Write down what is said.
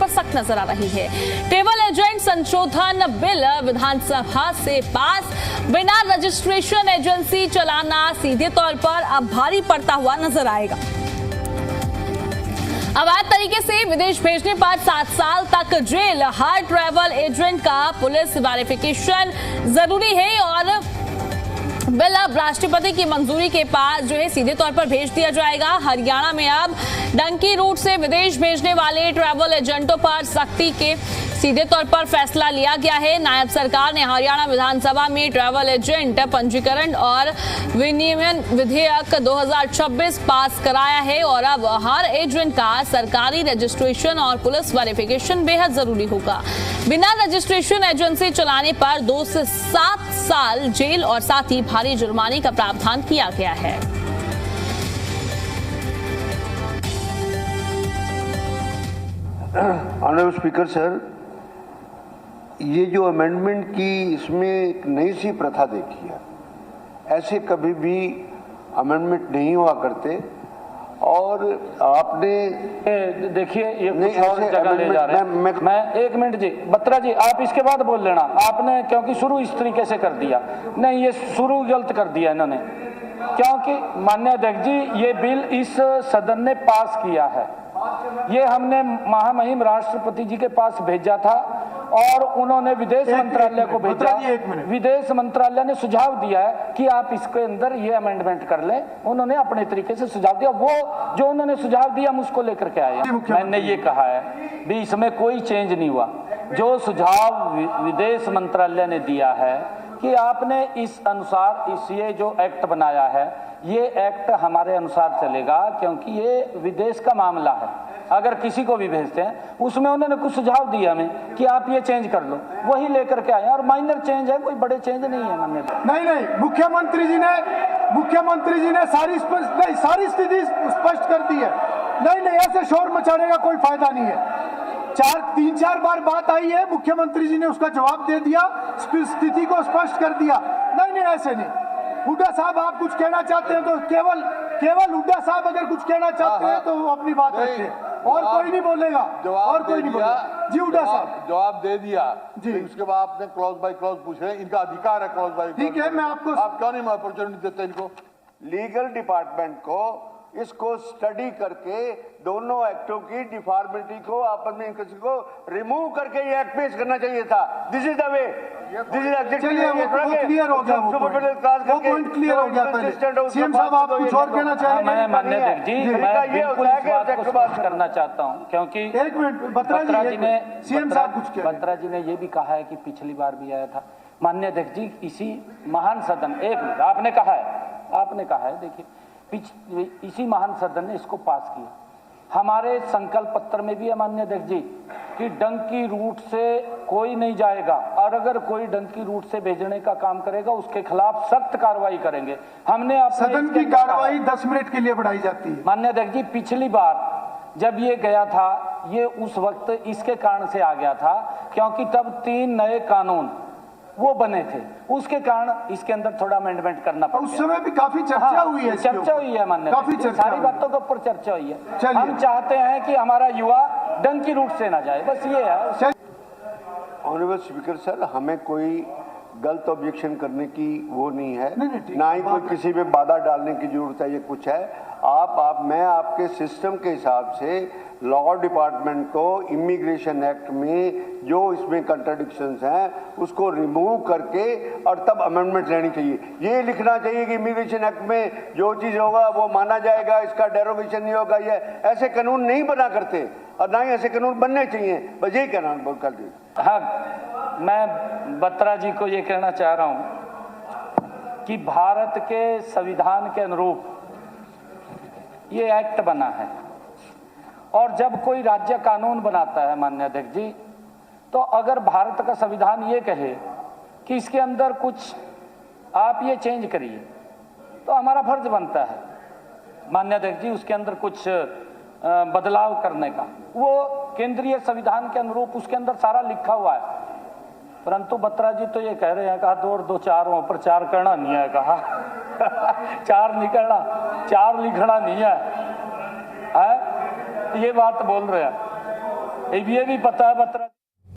पर सख्त नजर आ रही है। ट्रैवल एजेंट संशोधन बिल विधानसभा से पास। बिना रजिस्ट्रेशन एजेंसी चलाना सीधे तौर पर अब भारी पड़ता हुआ नजर आएगा। अवैध तरीके से विदेश भेजने पर 7 साल तक जेल। हर ट्रैवल एजेंट का पुलिस वेरिफिकेशन जरूरी है और बिल अब राष्ट्रपति की मंजूरी के पास जो है सीधे तौर पर भेज दिया जाएगा। हरियाणा में अब डंकी रूट से विदेश भेजने वाले ट्रैवल एजेंटों पर सख्ती के सीधे तौर पर फैसला लिया गया है। नायब सरकार ने हरियाणा विधानसभा में ट्रैवल एजेंट पंजीकरण और विनियमन विधेयक 2026 पास कराया है और अब हर एजेंट का सरकारी रजिस्ट्रेशन और पुलिस वेरिफिकेशन बेहद जरूरी होगा। बिना रजिस्ट्रेशन एजेंसी चलाने पर 2 से 7 साल जेल और साथ ही भारी जुर्माने का प्रावधान किया गया है। ऑनरेबल स्पीकर सर, ये जो अमेंडमेंट की इसमें एक नई सी प्रथा देखी है। ऐसे कभी भी अमेंडमेंट नहीं हुआ करते और आपने देखिए ये कुछ और जगह ले जा रहे हैं। मैं 1 मिनट जी, बत्रा जी आप इसके बाद बोल लेना। आपने क्योंकि शुरू इस तरीके से कर दिया, नहीं ये शुरू गलत कर दिया इन्होंने, क्योंकि माननीय अध्यक्ष जी ये बिल इस सदन ने पास किया है। ये हमने महामहिम राष्ट्रपति जी के पास भेजा था और उन्होंने विदेश मंत्रालय को भेजा। विदेश मंत्रालय ने सुझाव दिया है कि आप इसके अंदर ये अमेंडमेंट कर लें। उन्होंने अपने तरीके से सुझाव दिया, वो जो उन्होंने सुझाव दिया हम उसको लेकर के आए। मैंने ये कहा है भी इसमें कोई चेंज नहीं हुआ। जो सुझाव विदेश मंत्रालय ने दिया है कि आपने इस अनुसार ये जो एक्ट बनाया है ये एक्ट हमारे अनुसार चलेगा, क्योंकि ये विदेश का मामला है। अगर किसी को भी भेजते हैं उसमें उन्होंने कुछ सुझाव दिया हमें कि आप ये चेंज कर लो, वही लेकर के आए और माइनर चेंज है, कोई बड़े चेंज नहीं है। मान्य नहीं, मुख्यमंत्री जी ने सारी स्थिति स्पष्ट कर दी है। नहीं, ऐसे शोर मचाने का कोई फायदा नहीं है। 3-4 बार बात आई है, मुख्यमंत्री जी ने उसका जवाब दे दिया, स्थिति को स्पष्ट कर दिया। नहीं, ऐसे नहीं। हुड्डा साहब आप कुछ कहना चाहते हैं तो केवल हुड्डा साहब अगर कुछ कहना चाहते हैं तो वो अपनी बात रखें, और कोई नहीं बोलेगा। और कोई नहीं बोलेगा जी। हुड्डा साहब जवाब दे दिया जी। उसके बाद आपने क्लॉज बाय क्लॉज पूछ रहे हैं, इनका अधिकार है क्लॉज बाय क्लॉज। ठीक है, मैं आपको आप क्यों नहीं अपॉर्चुनिटी देते इनको? लीगल डिपार्टमेंट को इसको स्टडी करके दोनों एक्टों की डिफॉर्मिटी को आपस में किसी को रिमूव करके ये एक्ट पेश करना चाहिए था। This is the way, this is चलिए वो क्लियर हो गया, वो पॉइंट क्लियर हो गया। पहले सीएम साहब आप कुछ और कहना चाहेंगे? मैं माननीय अध्यक्ष जी मैं बिल्कुल इस बात को स्पष्ट करना चाहता हूं, क्योंकि 1 मिनट बत्रा जी ने सीएम साहब कुछ कह, बत्रा जी ने ये भी कहा है कि पिछली बार भी आया था। माननीय अध्यक्ष जी इसी महान सदन, 1 मिनट, आपने कहा है देखिए इसी महान सदन ने इसको पास किया। हमारे संकल्प पत्र में भी है माननीय अध्यक्ष जी कि डंकी रूट से कोई नहीं जाएगा और अगर कोई डंकी रूट से भेजने का काम करेगा उसके खिलाफ सख्त कार्रवाई करेंगे। हमने सदन की कार्रवाई 10 मिनट के लिए बढ़ाई जाती है। माननीय अध्यक्ष जी पिछली बार जब ये गया था ये उस वक्त इसके कारण से आ गया था क्योंकि तब 3 नए कानून वो बने थे, उसके कारण इसके अंदर थोड़ा अमेंडमेंट करना पड़ा। उस समय भी काफी चर्चा हुई है, माननीय काफी सारी बातों के ऊपर चर्चा हुई है। हम चाहते हैं कि हमारा युवा डंकी रूट से ना जाए, बस ये है। ऑनरेबल स्पीकर सर, हमें कोई गलत ऑब्जेक्शन करने की वो नहीं है, ना ही कोई किसी पे बाधा डालने की जरूरत है। ये कुछ है मैं आपके सिस्टम के हिसाब से लॉ डिपार्टमेंट को इमिग्रेशन एक्ट में जो इसमें कंट्राडिक्शंस हैं उसको रिमूव करके और तब अमेंडमेंट लेनी चाहिए। ये लिखना चाहिए कि इमिग्रेशन एक्ट में जो चीज़ होगा वो माना जाएगा, इसका डेरोगेशन नहीं होगा। ये ऐसे कानून नहीं बना करते और ना ही ऐसे कानून बनने चाहिए। बस यही कहना बोल कर दी। हाँ, मैं बत्रा जी को ये कहना चाह रहा हूँ कि भारत के संविधान के अनुरूप ये एक्ट बना है और जब कोई राज्य कानून बनाता है माननीय अध्यक्ष जी, तो अगर भारत का संविधान ये कहे कि इसके अंदर कुछ आप ये चेंज करिए तो हमारा फर्ज बनता है माननीय अध्यक्ष जी उसके अंदर कुछ बदलाव करने का। वो केंद्रीय संविधान के अनुरूप उसके अंदर सारा लिखा हुआ है, परंतु बत्रा जी तो ये कह रहे हैं कहा 2 और 2 4 पर 4 करना नहीं है, कहा 4 नहीं करना, 4 लिखना नहीं है, ये बात बोल रहे हैं। ये भी पता है बत्रा।